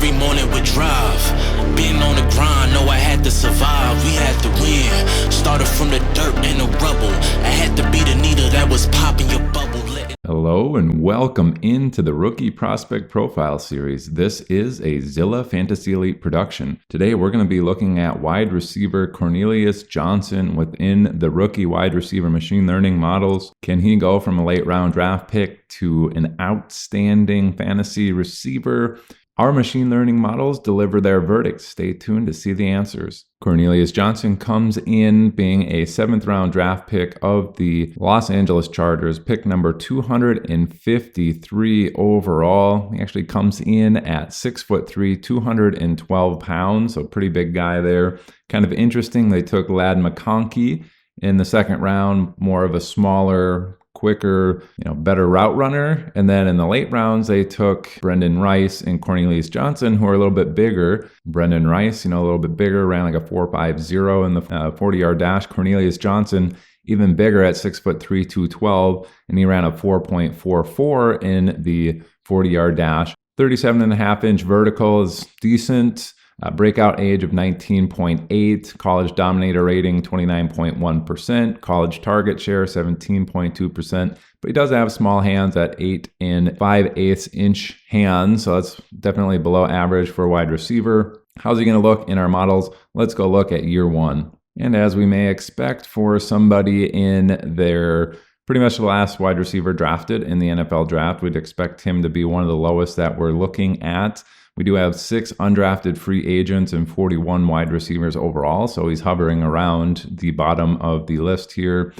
every morning with drive. Being on the grind, know I had to survive. We had to win. Started from the dirt and the rubble. I had to be the needle that was popping your bubble. Hello and welcome into the Rookie Prospect Profile Series. This is a Zilla Fantasy Elite production. Today we're going to be looking at wide receiver Cornelius Johnson within the rookie wide receiver machine learning models. Can he go from a late round draft pick to an outstanding fantasy receiver? Our machine learning models deliver their verdicts. Stay tuned to see the answers. Cornelius Johnson comes in being a 7th round draft pick of the Los Angeles Chargers, pick number 253 overall. He actually comes in at 6'3", 212 pounds, so pretty big guy there. Kind of interesting, they took Ladd McConkey in the 2nd round, more of a smaller, quicker, better route runner. And then in the late rounds, they took Brendan Rice and Cornelius Johnson, who are a little bit bigger. Brendan Rice, a little bit bigger, ran like a 4.50 in the 40-yard dash. Cornelius Johnson, even bigger at 6'3", 212, and he ran a 4.44 in the 40-yard dash. 37.5-inch vertical is decent. Breakout age of 19.8, college dominator rating 29.1%, college target share 17.2%, but he does have small hands at 8 5/8 inch hands, so that's definitely below average for a wide receiver. How's he going to look in our models? Let's go look at year one. And as we may expect for somebody in their pretty much the last wide receiver drafted in the NFL draft, we'd expect him to be one of the lowest that we're looking at. We do have 6 undrafted free agents and 41 wide receivers overall, so he's hovering around the bottom of the list here.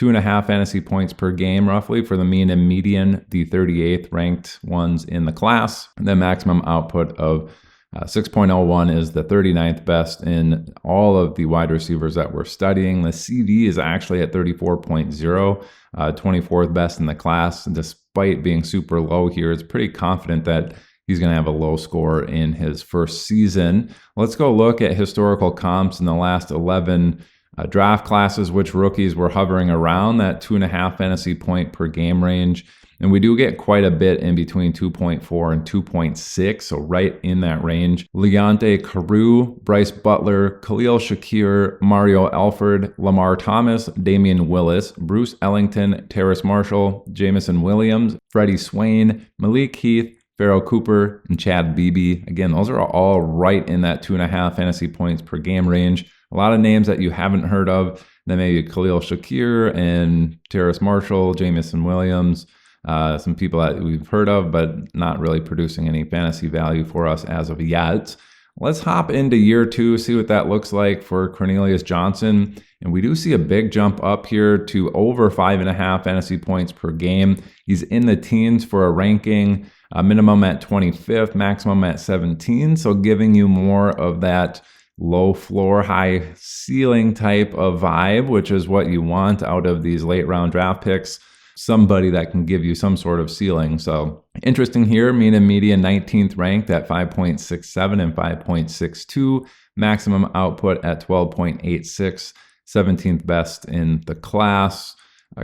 2.5 fantasy points per game, roughly, for the mean and median, the 38th ranked ones in the class. And the maximum output of 6.01 is the 39th best in all of the wide receivers that we're studying. The CV is actually at 34.0, 24th best in the class. Despite being super low here, it's pretty confident that he's going to have a low score in his first season. Let's go look at historical comps in the last 11 draft classes, which rookies were hovering around that 2.5 fantasy point per game range. And we do get quite a bit in between 2.4 and 2.6, so right in that range. Leonte Carew, Bryce Butler, Khalil Shakir, Mario Alford, Lamar Thomas, Damian Willis, Bruce Ellington, Terrace Marshall, Jamison Williams, Freddie Swain, Malik Heath, Pharaoh Cooper, and Chad Beebe. Again, those are all right in that 2.5 fantasy points per game range. A lot of names that you haven't heard of. Then maybe Khalil Shakir and Terrace Marshall, Jamison Williams. Some people that we've heard of, but not really producing any fantasy value for us as of yet. Let's hop into year 2, see what that looks like for Cornelius Johnson. And we do see a big jump up here to over 5.5 fantasy points per game. He's in the teens for a ranking. Minimum at 25th, maximum at 17. So giving you more of that low floor, high ceiling type of vibe, which is what you want out of these late round draft picks. Somebody that can give you some sort of ceiling. So interesting here, mean and median 19th ranked at 5.67 and 5.62. Maximum output at 12.86, 17th best in the class.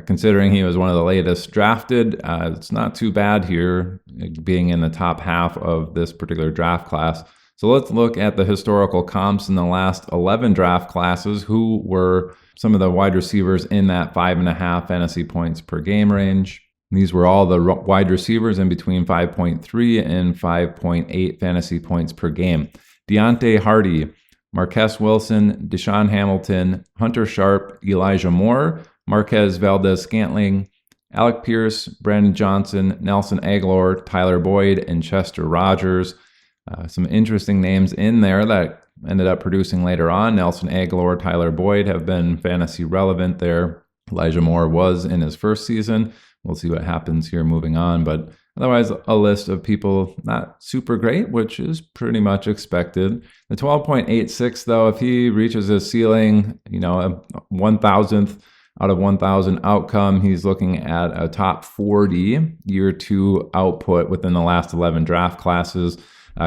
Considering he was one of the latest drafted, it's not too bad here, being in the top half of this particular draft class. So let's look at the historical comps in the last 11 draft classes. Who were some of the wide receivers in that 5.5 fantasy points per game range? These were all the wide receivers in between 5.3 and 5.8 fantasy points per game. Deontay Hardy, Marquess Wilson, Deshaun Hamilton, Hunter Sharp, Elijah Moore, Marquez Valdez-Scantling, Alec Pierce, Brandon Johnson, Nelson Aguilar, Tyler Boyd, and Chester Rogers. Some interesting names in there that ended up producing later on. Nelson Aguilar, Tyler Boyd have been fantasy relevant there. Elijah Moore was in his first season. We'll see what happens here moving on. But otherwise, a list of people not super great, which is pretty much expected. The 12.86, though, if he reaches his ceiling, a 1,000th out of 1,000 outcome, he's looking at a top 40 year 2 output within the last 11 draft classes.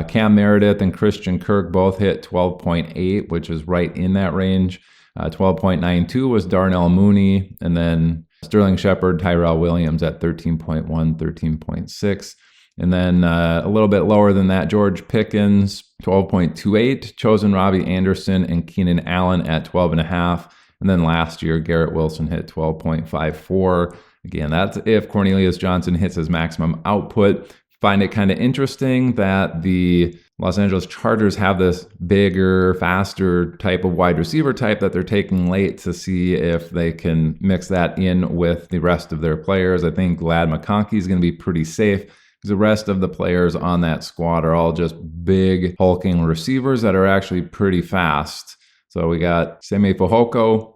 Cam Meredith and Christian Kirk both hit 12.8, which is right in that range. 12.92 was Darnell Mooney, and then Sterling Shepard, Tyrell Williams at 13.1, 13.6. And then a little bit lower than that, George Pickens, 12.28, chosen Robbie Anderson and Keenan Allen at 12.5. And then last year, Garrett Wilson hit 12.54. Again, that's if Cornelius Johnson hits his maximum output. Find it kind of interesting that the Los Angeles Chargers have this bigger, faster type of wide receiver type that they're taking late to see if they can mix that in with the rest of their players. I think Ladd McConkey is going to be pretty safe because the rest of the players on that squad are all just big, hulking receivers that are actually pretty fast. So we got Semi Fehoko,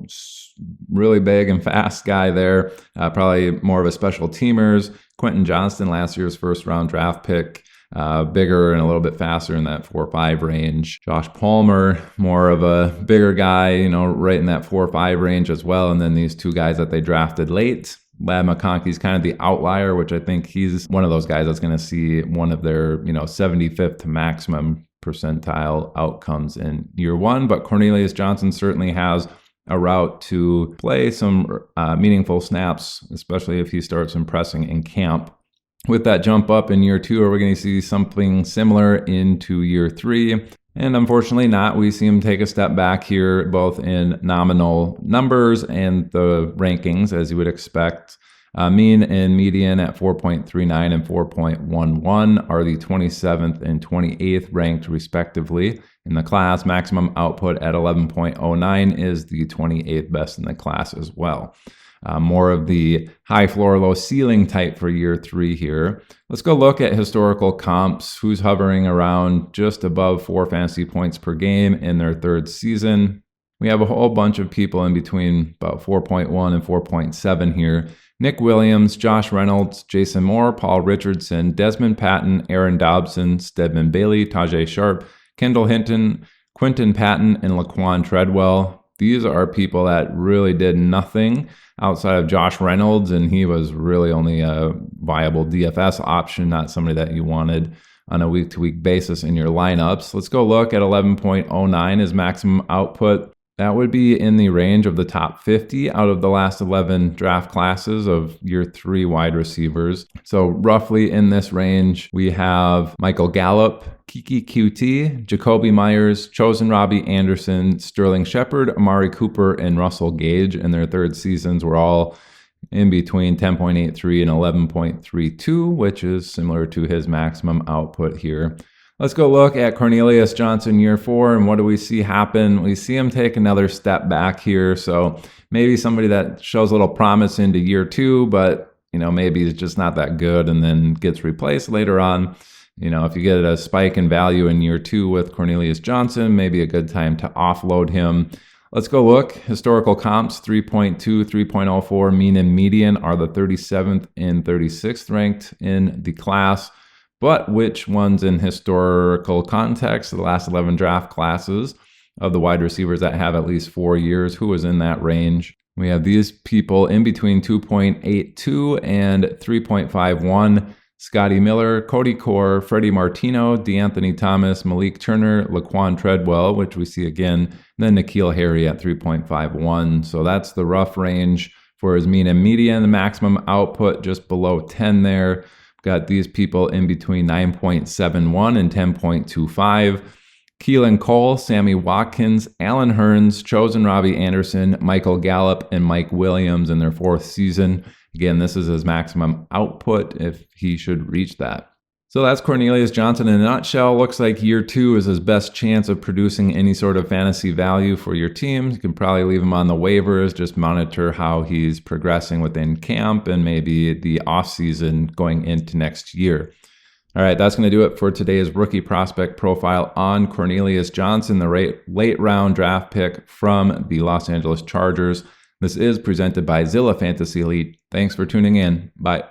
really big and fast guy there, probably more of a special teamers. Quentin Johnston, last year's first-round draft pick, bigger and a little bit faster in that 4.5 range. Josh Palmer, more of a bigger guy, right in that 4.5 range as well. And then these two guys that they drafted late. Ladd McConkey's kind of the outlier, which I think he's one of those guys that's going to see one of their, 75th to maximum percentile outcomes in year one. But Cornelius Johnson certainly has a route to play some meaningful snaps, especially if he starts impressing in camp. With that jump up in year two, are we going to see something similar into year three? And unfortunately not. We see him take a step back here, both in nominal numbers and the rankings, as you would expect. Mean and median at 4.39 and 4.11 are the 27th and 28th ranked respectively in the class. Maximum output at 11.09 is the 28th best in the class as well. More of the high floor, low ceiling type for year three here. Let's go look at historical comps. Who's hovering around just above 4 fantasy points per game in their third season? We have a whole bunch of people in between about 4.1 and 4.7 here. Nick Williams, Josh Reynolds, Jason Moore, Paul Richardson, Desmond Patton, Aaron Dobson, Stedman Bailey, Tajay Sharp, Kendall Hinton, Quinton Patton, and Laquan Treadwell. These are people that really did nothing outside of Josh Reynolds, and he was really only a viable DFS option, not somebody that you wanted on a week-to-week basis in your lineups. Let's go look at 11.09 as maximum output. That would be in the range of the top 50 out of the last 11 draft classes of year three wide receivers. So roughly in this range, we have Michael Gallup, Kiki QT, Jacoby Myers, chosen Robbie Anderson, Sterling Shepard, Amari Cooper, and Russell Gage. In their third seasons were all in between 10.83 and 11.32, which is similar to his maximum output here. Let's go look at Cornelius Johnson year four, and what do we see happen? We see him take another step back here. So maybe somebody that shows a little promise into year two, but maybe he's just not that good and then gets replaced later on. If you get a spike in value in year two with Cornelius Johnson, maybe a good time to offload him. Let's go look. Historical comps, 3.2, 3.04, mean and median are the 37th and 36th ranked in the class. But which ones in historical context, the last 11 draft classes of the wide receivers that have at least 4 years, who is in that range? We have these people in between 2.82 and 3.51. Scotty Miller, Cody Core, Freddie Martino, DeAnthony Thomas, Malik Turner, Laquan Treadwell, which we see again, and then N'Keal Harry at 3.51. So that's the rough range for his mean and median. The maximum output just below 10 there. Got these people in between 9.71 and 10.25. Keelan Cole, Sammy Watkins, Alan Hearns, chosen Robbie Anderson, Michael Gallup, and Mike Williams in their fourth season. Again, this is his maximum output if he should reach that. So that's Cornelius Johnson in a nutshell. Looks like year two is his best chance of producing any sort of fantasy value for your team. You can probably leave him on the waivers, just monitor how he's progressing within camp and maybe the offseason going into next year. All right, that's going to do it for today's rookie prospect profile on Cornelius Johnson, the late round draft pick from the Los Angeles Chargers. This is presented by Zilla Fantasy Elite. Thanks for tuning in. Bye.